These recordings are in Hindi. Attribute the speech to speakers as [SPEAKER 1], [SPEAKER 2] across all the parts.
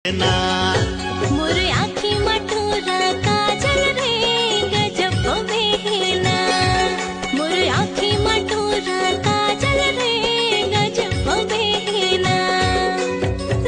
[SPEAKER 1] ना
[SPEAKER 2] मोरे आँखी मटोरा काजल रे गजब बेहना। मोरे आँखी मटोरा काजल रे गजब बेहना।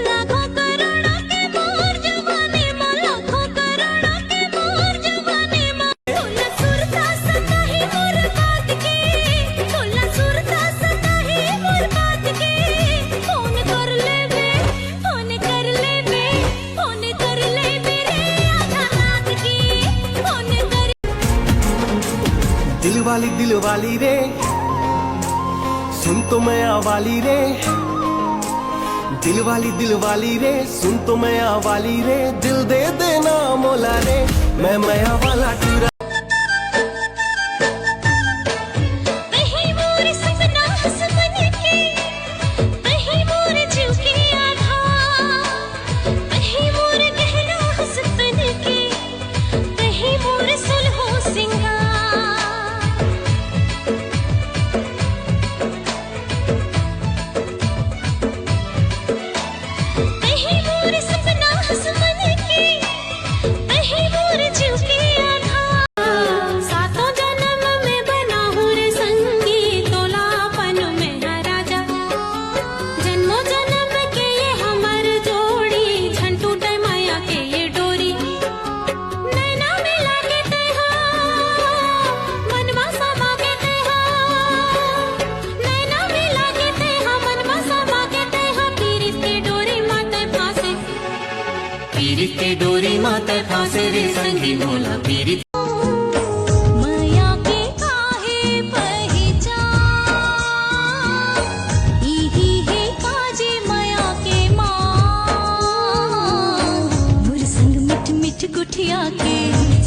[SPEAKER 2] लाखों करोड़ों के मोर जवानी माँ, लाखों करोड़ों के मोर जवानी माँ। तोला सुरता सताही मोर बात के, तोला सुरता सताही मोर बात के। फोन कर ले बे, फोन कर ले बे, फोन कर ले मेरे आधा रात की, फोन कर।
[SPEAKER 3] दिल वाली रे सुन तो मैं आवाली रे। दिल वाली रे सुन तो मैं आवाली रे। दिल दे देना मोला रे, मैं माया वाला टूरा।
[SPEAKER 2] कहीं मोर सपना सपन के, कहीं मोर जीव के आधा, कहीं मोर गहना सपन के, कहीं मोर सुलहो सिंगार। कहीं मोर सपना सपन के, कहीं मोर जीव के आधा। सातों जन्म में बना हूँ रे संगी, तोलापन में है राजा। जन्मों जन्म के ये हमर जोड़ी, झन टूटे माया के ये डोरी। नैना मिला के ते हो, मनवा समा के ते हो। नैना मिला के ते हो, मनवा समा के ते हो। पीरित के डोरी माते फांसे,
[SPEAKER 1] पीरित के डोरी माता फांसे रे संगी मोला पीरित।
[SPEAKER 2] माया के काहे पहचान, इही है काजे माया के मान। मोर संग मिठ मिठ गुठिया के,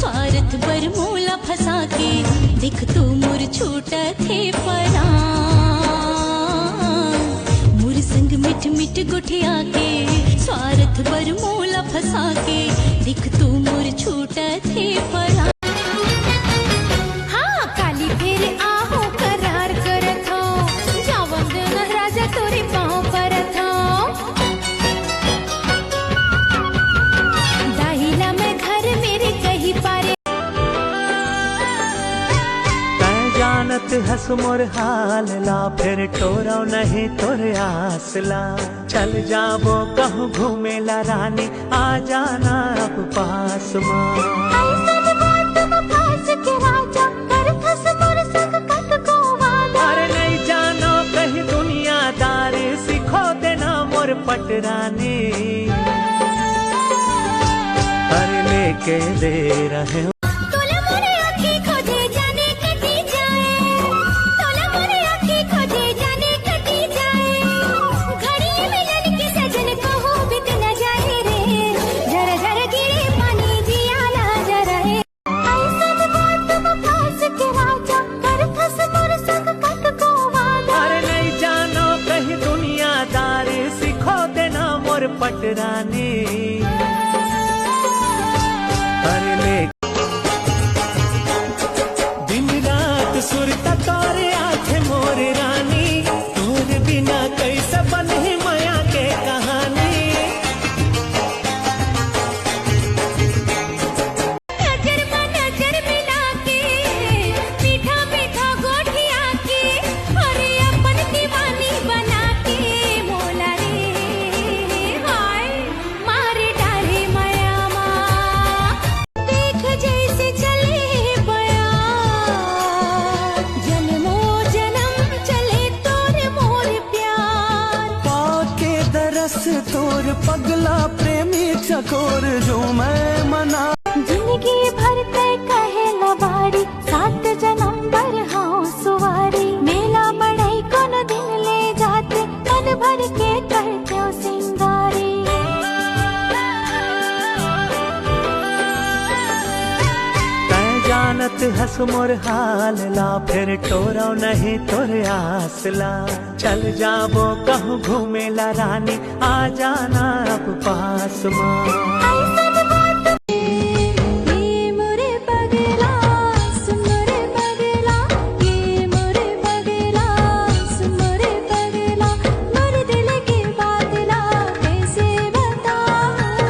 [SPEAKER 2] स्वार्थ बर मोला फंसा के। देख तू मोर छूटा थे परान। मोर संग मिठ मिठ गुठिया के, स्वार्थ बर मोला फंसा के। देख तू मोर छूटा थे परान। हाँ काली फेर आहो करार करत हो, जावन देना राजा तोरे पाँव परत हो। दाहिला में घर मेरे कहीं पारे।
[SPEAKER 3] तै जानत हस मोर हाल ला, फिर टोरा नहीं तोरे आसला। चल जाबो कहूँ घूमेला रानी, आ जाना अब पास माँ।
[SPEAKER 2] ऐसन बात में फांस के राजा, कर फंस मोर संग कत को वाला।
[SPEAKER 3] अरे नहीं जानो कहीं दुनियादारी, सिखो देना मोर पटरानी। अरे लेके दे रहे हो।
[SPEAKER 2] तोला मोरे आँखी खोजे जाने कटी जाए, तोला मोरे आँखी खोजे जाने कटी जाए। घड़ी मिलन की सजन को हो बीत न जाए रे, झर झर गिरे पानी जिया ना जरे। ऐसन बात में फांस के राजा, कर फंस मोर संग कत को वाला।
[SPEAKER 3] अरे नहीं जानो कहीं दुनियादारी, सिखो देना मोर पटरानी। अरे ले दिन रात सुरता तोरे आँखें मोर रानी। तोर बिना कैसे बने माया के कहानी।
[SPEAKER 2] नजर में नजर मिला के, मीठा मीठा गोठिया के। अरे अपन दीवानी बना के मोला रे, हाय मारे डाले माया माँ। देख जैसे चले बयार, जन्मों जन्म चले तोरे मोर प्यार।
[SPEAKER 3] पाके दरस तोर पगला प्रेमी चकोर, जो मैं मना।
[SPEAKER 2] जिंदगी भर तय कहे लबारी, सात जन्म भर हाँ सुवारी। मेला बढ़ाई कोनो दिन ले जाते, मन भर के करते हो सिंगारी।
[SPEAKER 3] तै जानत हस मोर हाल ला, फिर टोरा नहीं तोरे आसला। चल जाबो कहूँ घूमेला रानी, आ जाना अब पास माँ।
[SPEAKER 2] ऐसन बात ये मोरे पगला, सुन मोरे पगला। ये मोरे पगला, सुन मोरे पगला। मोर दिल की बात ला कैसे बताऊं।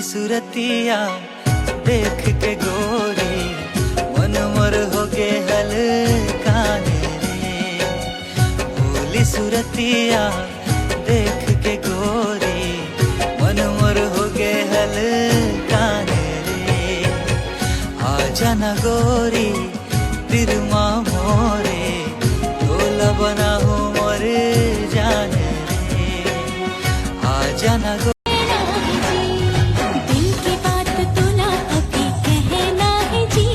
[SPEAKER 4] भोली सुरतिया देख के गोरी मन मोर हो गे हलकाने रे। भोली सुरतिया देख के गोरी मन मोर हो गे हलकाने रे। आजा न गोरी तिरमा मोरे तोला बना हो मोर जाने रे। आजा न गोरी
[SPEAKER 2] दिल की बात तो ना अभी कहना है जी,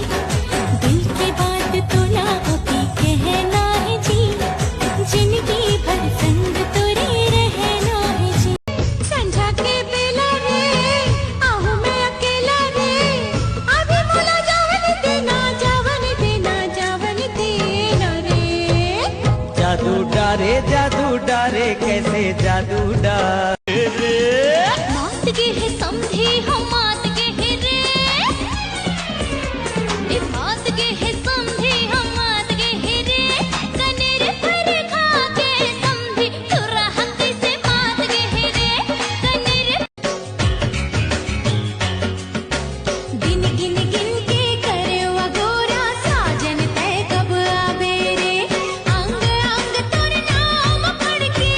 [SPEAKER 2] दिल की बात तो ना अभी कहना है जी, जिंदगी भर संग तुरे रहना है जी। संझा के बेला रे आहूं मैं अकेला रे, अभी मोला जावन देना जावन देना जावन देना रे।
[SPEAKER 4] जादू डारे कैसे जादू डारे
[SPEAKER 2] मात के है समझे हम मात के है रे, ए मात के है समझे हम मात के है रे। कनेर पर खा के समझी तुरा हक से मात के है रे। कनेर दिन गिन गिन के करे वा गोरा साजन तय कब आबे रे। अंग अंग तोर नाम पढ़ के,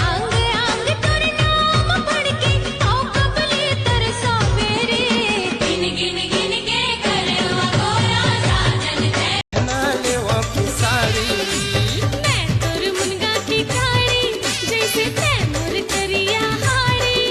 [SPEAKER 2] अंग अंग तोर नाम पढ़ के आओ कबले तरसावे रे। गिन गिन गिन के करे वा गोरा साजन तय। मैं तोर मुनगा की काड़ी जैसे तै मोर करिया हाड़ी।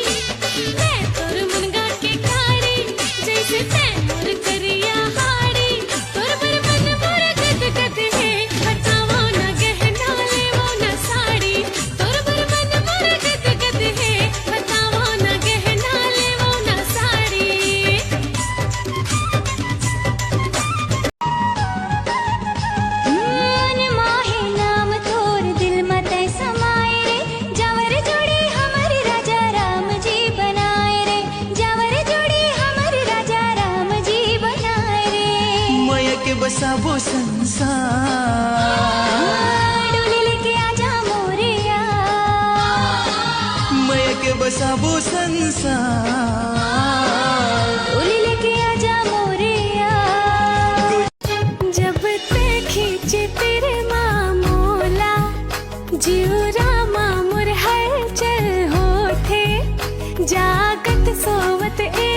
[SPEAKER 2] मैं तोर मुनगा की काड़ी जैसे तै मोर करिया हाड़ी। तोर पर मन मोर गद गद है बतावा ना गहना लेवो ना साड़ी। तोर पर मन मोर गद गद है बतावा ना गहना लेवो ना साड़ी। मन माहे नाम तोर दिल मत समाए रे। जावर जोड़ी हमर राजा राम जी बनाए रे। जावर जोड़ी हमर राजा राम जी बनाए रे।
[SPEAKER 4] मय के बसाबो संसार
[SPEAKER 2] डोली लेके आजा मोरिया,
[SPEAKER 4] मय के बसाबो संसार।
[SPEAKER 2] डोली लेके आजा मोरिया। जब ते खींचे तेरे मामोला जिउरा मामुर हलचल होते, जागत सोवत ए